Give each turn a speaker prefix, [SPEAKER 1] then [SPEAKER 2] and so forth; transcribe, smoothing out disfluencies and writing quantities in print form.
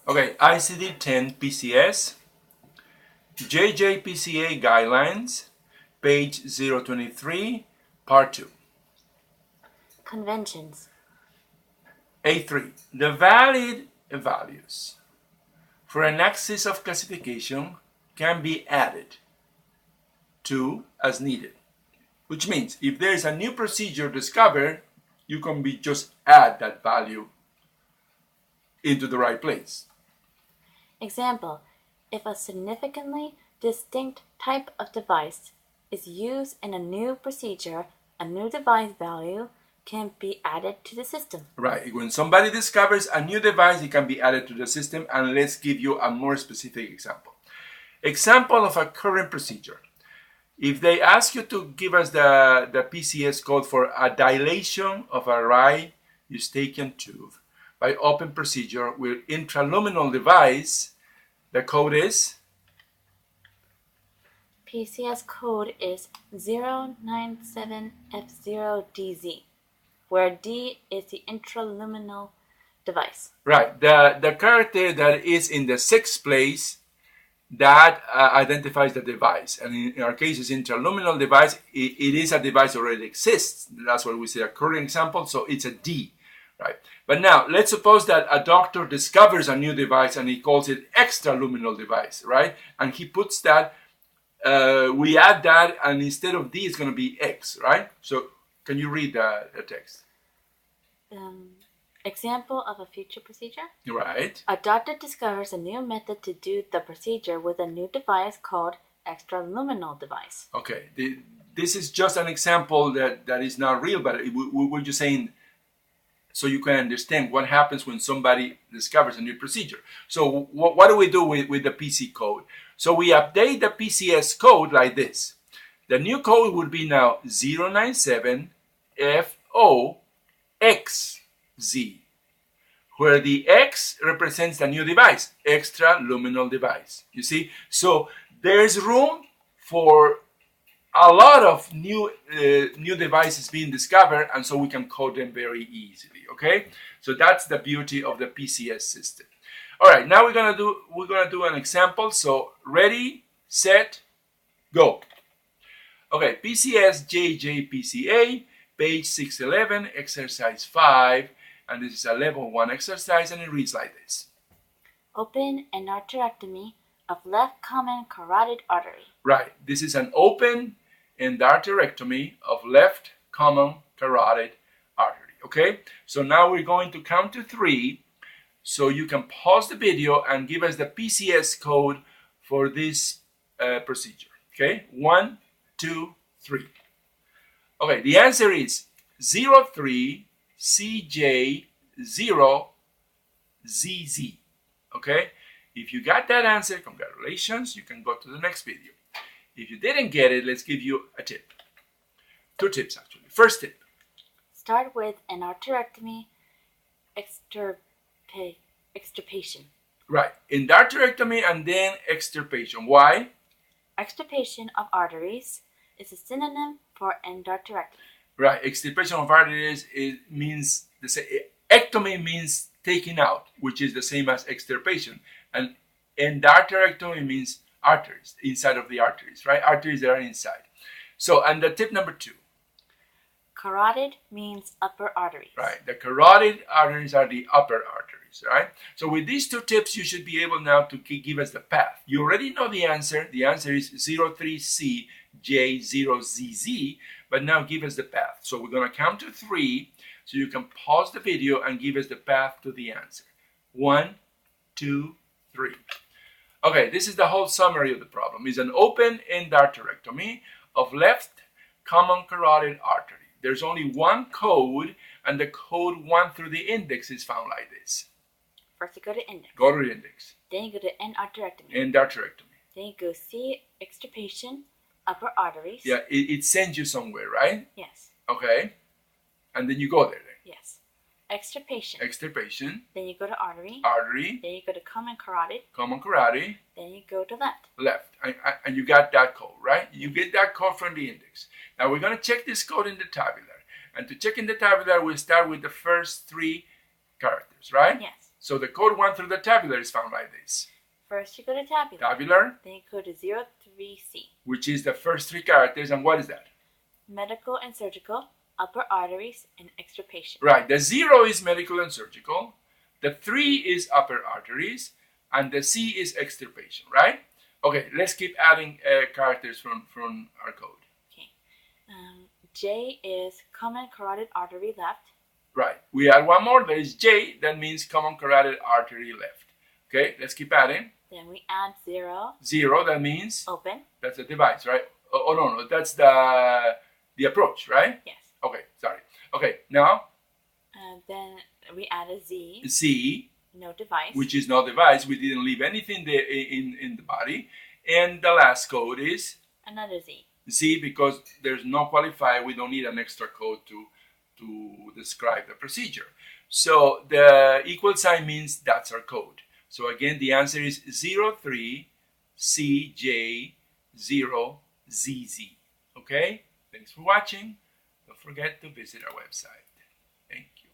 [SPEAKER 1] Okay, ICD-10 PCS JJ-PCA guidelines, page 023, part 2.
[SPEAKER 2] Conventions.
[SPEAKER 1] A3. The valid values for an axis of classification can be added to as needed. Which means if there is a new procedure discovered, you can just add that value into the right place.
[SPEAKER 2] Example, if a significantly distinct type of device is used in a new procedure, a new device value can be added to the system.
[SPEAKER 1] Right. When somebody discovers a new device, it can be added to the system. And let's give you a more specific example. Example of a current procedure. If they ask you to give us the PCS code for a dilation of a right eustachian tube by open procedure with intraluminal device, the code is?
[SPEAKER 2] PCS code is 097F0DZ, where D is the intraluminal device.
[SPEAKER 1] Right. The carotid that is in the 6th place, that identifies the device. And in our case, it's intraluminal device. It is a device that already exists. That's why we say a current example. So it's a D, right? But now, let's suppose that a doctor discovers a new device and he calls it extraluminal device, right? And he puts that, we add that, and instead of D, it's going to be X, right? So can you read the text?
[SPEAKER 2] Example of a future procedure?
[SPEAKER 1] Right.
[SPEAKER 2] A doctor discovers a new method to do the procedure with a new device called extraluminal device.
[SPEAKER 1] Okay. This is just an example that is not real, but we're just saying so you can understand what happens when somebody discovers a new procedure. So what do we do with the PC code? So we update the PCS code like this. The new code would be now 097FOXZ, where the X represents the new device, extraluminal device. You see? So there's room for a lot of new devices being discovered, and so we can code them very easily. Okay, so that's the beauty of the PCS system. All right, now we're gonna do an example. So ready, set, go. Okay, PCS JJ-PCA, page 611, exercise 5, and this is a level 1 exercise, and it reads like this.
[SPEAKER 2] Open endarterectomy of left common carotid artery.
[SPEAKER 1] Right, this is an open endarterectomy of left common carotid artery. Okay, so now we're going to count to 3, so you can pause the video and give us the PCS code for this procedure. Okay, 1, 2, 3. Okay, the answer is 03CJ0ZZ. Okay, if you got that answer, congratulations, you can go to the next video. If you didn't get it, let's give you a tip. 2 tips, actually. First tip.
[SPEAKER 2] Start with endarterectomy extirpation.
[SPEAKER 1] Right. Endarterectomy and then extirpation. Why?
[SPEAKER 2] Extirpation of arteries is a synonym for endarterectomy.
[SPEAKER 1] Right. Extirpation of arteries means ectomy means taking out, which is the same as extirpation. And endarterectomy means arteries, inside of the arteries, right? Arteries that are inside. So, and the tip number 2.
[SPEAKER 2] Carotid means upper arteries.
[SPEAKER 1] Right. The carotid arteries are the upper arteries, right? So with these 2 tips, you should be able now to give us the path. You already know the answer. The answer is 03CJ0ZZ, but now give us the path. So we're going to count to 3, so you can pause the video and give us the path to the answer. 1, 2, 3. Okay, this is the whole summary of the problem. It's an open endarterectomy of left common carotid artery. There's only one code, and the code 1 through the index is found like this.
[SPEAKER 2] First you go to index.
[SPEAKER 1] Go to the index.
[SPEAKER 2] Then you go to endarterectomy.
[SPEAKER 1] Endarterectomy.
[SPEAKER 2] Then you go C, extirpation, upper arteries.
[SPEAKER 1] Yeah, it sends you somewhere, right?
[SPEAKER 2] Yes.
[SPEAKER 1] Okay. And then you go there.
[SPEAKER 2] Yes. Extirpation.
[SPEAKER 1] Extirpation.
[SPEAKER 2] Then you go to artery.
[SPEAKER 1] Artery.
[SPEAKER 2] Then you go to common carotid.
[SPEAKER 1] Common carotid.
[SPEAKER 2] Then you go to left.
[SPEAKER 1] Left. And you got that code, right? You get that code from the index. Now we're going to check this code in the tabular. And to check in the tabular, we'll start with the first 3 characters, right?
[SPEAKER 2] Yes.
[SPEAKER 1] So the code 1 through the tabular is found like this.
[SPEAKER 2] First you go to tabular.
[SPEAKER 1] Tabular,
[SPEAKER 2] Then you go to 03C.
[SPEAKER 1] which is the first 3 characters, and what is that?
[SPEAKER 2] Medical and surgical, upper arteries, and extirpation.
[SPEAKER 1] Right, the 0 is medical and surgical, the 3 is upper arteries, and the C is extirpation, right? Okay, let's keep adding characters from our code.
[SPEAKER 2] Okay. J is common carotid artery left.
[SPEAKER 1] Right, we add one more, there is J, that means common carotid artery left. Okay, let's keep adding.
[SPEAKER 2] Then we add 0.
[SPEAKER 1] 0, that means
[SPEAKER 2] Open.
[SPEAKER 1] that's the device, right? Oh, no, that's the approach, right?
[SPEAKER 2] Yes.
[SPEAKER 1] Okay, sorry. Okay, now
[SPEAKER 2] Then we add a Z.
[SPEAKER 1] C,
[SPEAKER 2] No device.
[SPEAKER 1] which is no device. We didn't leave anything there in the body. And the last code is
[SPEAKER 2] Another Z.
[SPEAKER 1] Z, because there's no qualifier. We don't need an extra code to describe the procedure. So the equal sign means that's our code. So again, the answer is 03CJ0ZZ. Okay? Thanks for watching. Don't forget to visit our website. Thank you.